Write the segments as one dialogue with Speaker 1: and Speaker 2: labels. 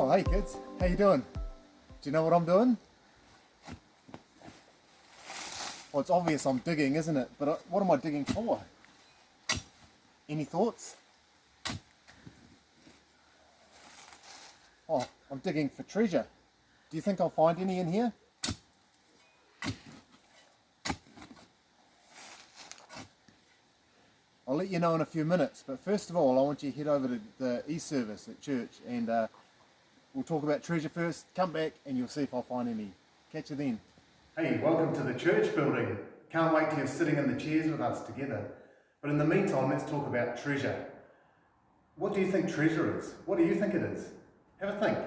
Speaker 1: Oh, hey kids, how you doing? Do you know what I'm doing? Well, it's obvious I'm digging, isn't it? But what am I digging for? Any thoughts? Oh, I'm digging for treasure. Do you think I'll find any in here? I'll let you know in a few minutes, but first of all I want you to head over to the e-service at church and we'll talk about treasure first, come back and you'll see if I'll find any. Catch you then. Hey, welcome to the church building. Can't wait till you're sitting in the chairs with us together. But in the meantime, let's talk about treasure. What do you think treasure is? What do you think it is? Have a think.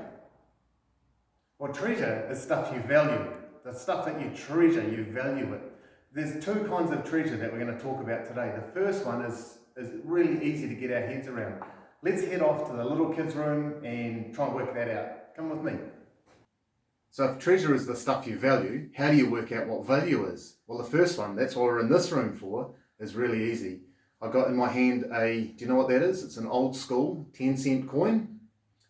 Speaker 1: Well, treasure is stuff you value. The stuff that you treasure, you value it. There's two kinds of treasure that we're going to talk about today. The first one is really easy to get our heads around. Let's head off to the little kids' room and try and work that out. Come with me. So if treasure is the stuff you value, how do you work out what value is? Well, the first one, that's what we're in this room for, is really easy. I've got in my hand do you know what that is? It's an old school 10-cent coin.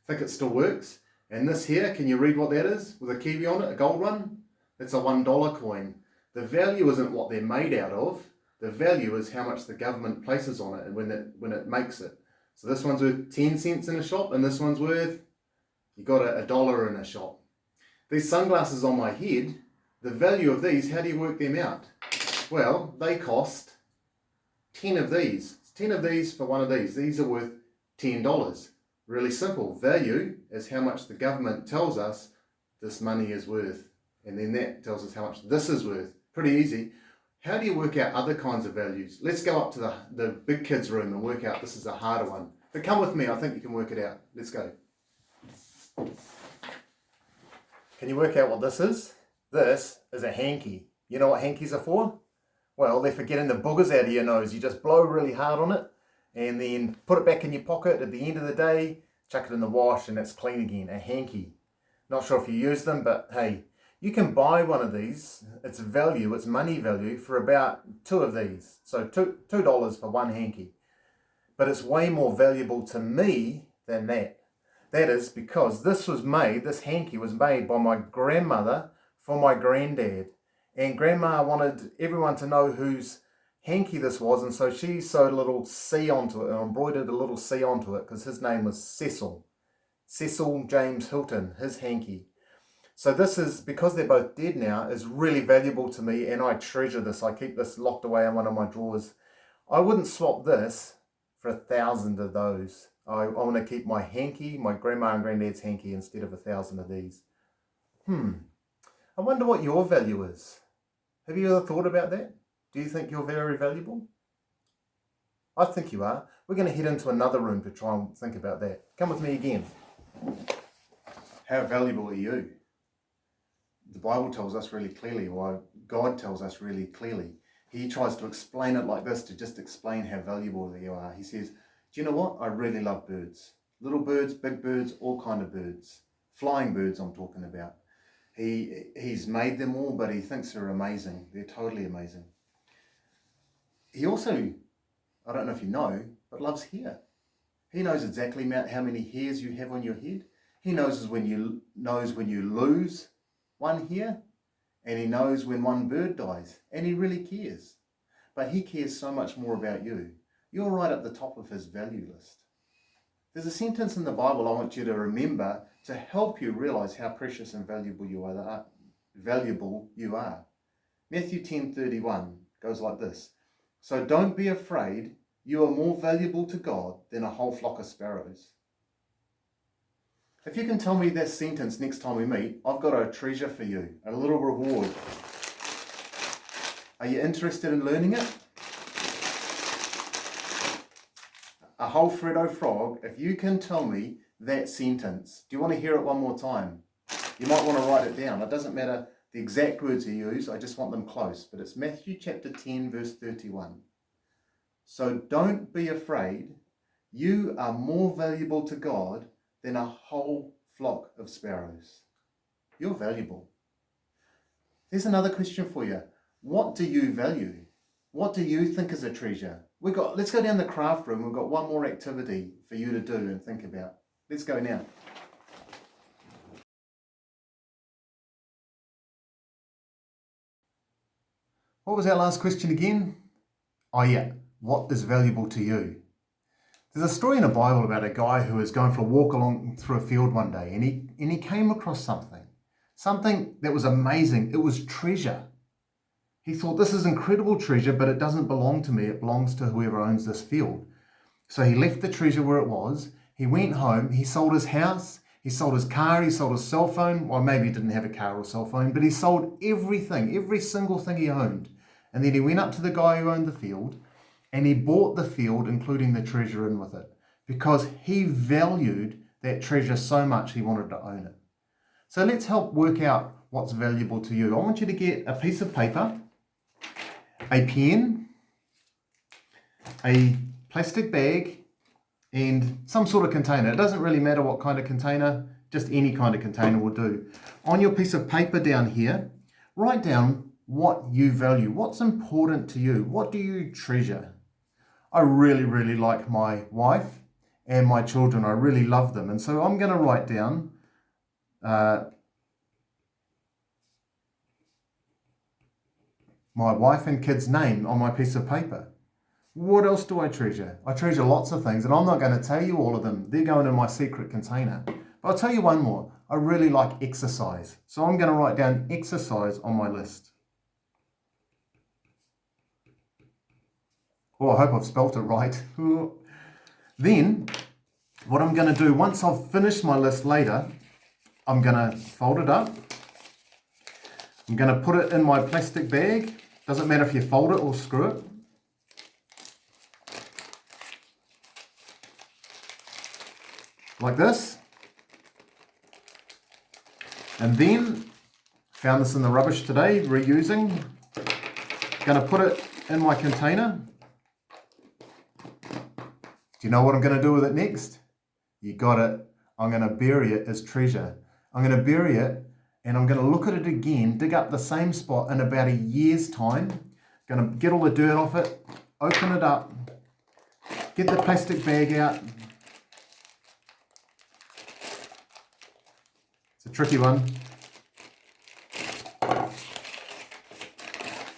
Speaker 1: I think it still works. And this here, can you read what that is? With a kiwi on it, a gold one? That's a $1 coin. The value isn't what they're made out of. The value is how much the government places on it and when it makes it. So this one's worth 10 cents in a shop and this one's worth, you got a $1 in a shop. These sunglasses on my head, the value of these, how do you work them out? Well, they cost 10 of these. 10 of these for one of these. These are worth $10. Really simple. Value is how much the government tells us this money is worth. And then that tells us how much this is worth. Pretty easy. How do you work out other kinds of values? Let's go up to the big kids' room and work out. This is a harder one. But come with me, I think you can work it out. Let's go. Can you work out what this is? This is a hanky. You know what hankies are for? Well, they're for getting the boogers out of your nose. You just blow really hard on it and then put it back in your pocket at the end of the day, chuck it in the wash and it's clean again. A hanky. Not sure if you use them, but hey, you can buy one of these. It's value, it's money value for about 2 of these. So $2 for one hanky. But it's way more valuable to me than that. That is because this hanky was made by my grandmother for my granddad. And Grandma wanted everyone to know whose hanky this was, and so she sewed a little C onto it and embroidered a little C onto it because his name was Cecil. Cecil James Hilton, his hanky. So this is, because they're both dead now, is really valuable to me and I treasure this. I keep this locked away in one of my drawers. I wouldn't swap this for 1,000 of those. I want to keep my hanky, my grandma and granddad's hanky, instead of 1,000 of these. I wonder what your value is. Have you ever thought about that? Do you think you're very valuable? I think you are. We're going to head into another room to try and think about that. Come with me again. How valuable are you? The Bible tells us really clearly, or God tells us really clearly. He tries to explain it like this to just explain how valuable you are. He says, do you know what? I really love birds. Little birds, big birds, all kind of birds. Flying birds I'm talking about. He's made them all, but he thinks they're amazing. They're totally amazing. He also, I don't know if you know, but loves hair. He knows exactly how many hairs you have on your head. He knows when you lose one hair, and he knows when one bird dies, and he really cares. But he cares so much more about you. You're right at the top of his value list. There's a sentence in the Bible I want you to remember to help you realize how precious and valuable you are. Matthew 10:31 goes like this. So don't be afraid, you are more valuable to God than a whole flock of sparrows. If you can tell me that sentence next time we meet, I've got a treasure for you, a little reward. Are you interested in learning it? A whole Freddo frog, if you can tell me that sentence. Do you want to hear it one more time? You might want to write it down. It doesn't matter the exact words you use, I just want them close. But it's Matthew chapter 10, verse 31. So don't be afraid. You are more valuable to God than a whole flock of sparrows. You're valuable. There's another question for you. What do you value? What do you think is a treasure? Let's go down the craft room. We've got one more activity for you to do and think about. Let's go now. What was our last question again? Oh yeah, what is valuable to you? There's a story in the Bible about a guy who was going for a walk along through a field one day, and he came across something that was amazing. It was treasure. He thought, this is incredible treasure, but it doesn't belong to me. It belongs to whoever owns this field. So he left the treasure where it was. He went home. He sold his house. He sold his car. He sold his cell phone. Well, maybe he didn't have a car or cell phone, but he sold everything, every single thing he owned. And then he went up to the guy who owned the field, and he bought the field, including the treasure in with it, because he valued that treasure so much he wanted to own it. So let's help work out what's valuable to you. I want you to get a piece of paper, a pen, a plastic bag, and some sort of container. It doesn't really matter what kind of container, just any kind of container will do. On your piece of paper down here, write down what you value, what's important to you, what do you treasure. I really, really like my wife and my children. I really love them. And so I'm going to write down my wife and kids' name on my piece of paper. What else do I treasure? I treasure lots of things, and I'm not going to tell you all of them. They're going in my secret container. But I'll tell you one more. I really like exercise. So I'm going to write down exercise on my list. Oh, I hope I've spelt it right. Then, what I'm going to do, once I've finished my list later, I'm going to fold it up. I'm going to put it in my plastic bag. Doesn't matter if you fold it or screw it. Like this. And then, found this in the rubbish today, reusing. Going to put it in my container. Do you know what I'm going to do with it next? You got it. I'm going to bury it as treasure. I'm going to bury it, and I'm going to look at it again, dig up the same spot in about a year's time. Going to get all the dirt off it, open it up, get the plastic bag out. It's a tricky one.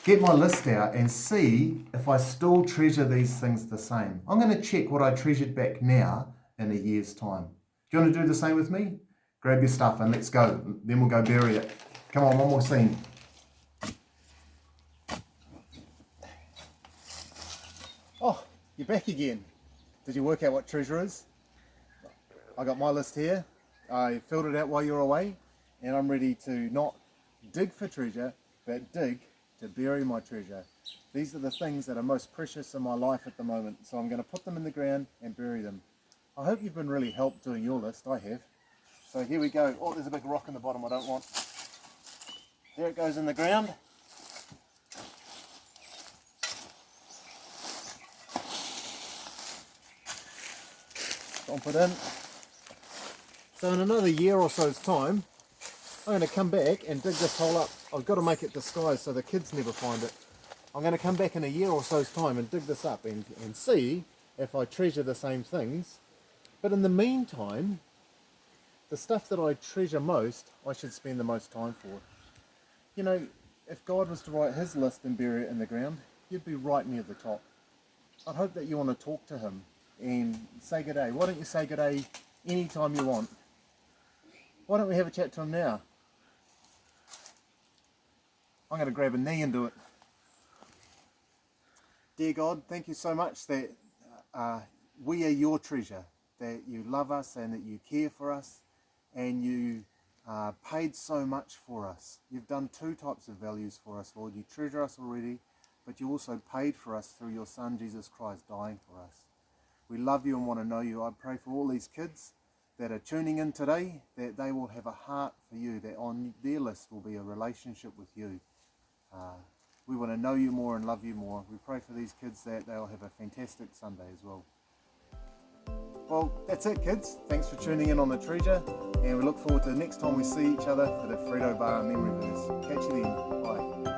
Speaker 1: Get my list out and see if I still treasure these things the same. I'm going to check what I treasured back now in a year's time. Do you want to do the same with me? Grab your stuff and let's go. Then we'll go bury it. Come on, one more scene. Oh, you're back again. Did you work out what treasure is? I got my list here. I filled it out while you were away, and I'm ready to not dig for treasure, but dig to bury my treasure. These are the things that are most precious in my life at the moment, so I'm going to put them in the ground and bury them. I hope you've been really helped doing your list. I have. So here we go. Oh, there's a big rock in the bottom I don't want. There it goes in the ground. Dump it in. So in another year or so's time, I'm going to come back and dig this hole up. I've got to make it disguised so the kids never find it. I'm going to come back in a year or so's time and dig this up and see if I treasure the same things. But in the meantime, the stuff that I treasure most, I should spend the most time for. You know, if God was to write his list and bury it in the ground, you'd be right near the top. I'd hope that you want to talk to him and say good day. Why don't you say good day anytime you want? Why don't we have a chat to him now? I'm going to grab a knee and do it. Dear God, thank you so much that we are your treasure, that you love us and that you care for us, and you paid so much for us. You've done two types of values for us, Lord. You treasure us already, but you also paid for us through your Son, Jesus Christ, dying for us. We love you and want to know you. I pray for all these kids that are tuning in today, that they will have a heart for you, that on their list will be a relationship with you. We want to know you more and love you more. We pray for these kids that they'll have a fantastic Sunday as well. Well, that's it, kids. Thanks for tuning in on The Treasure, and we look forward to the next time we see each other for the Fredo Bar Memory Verse. Catch you then. Bye.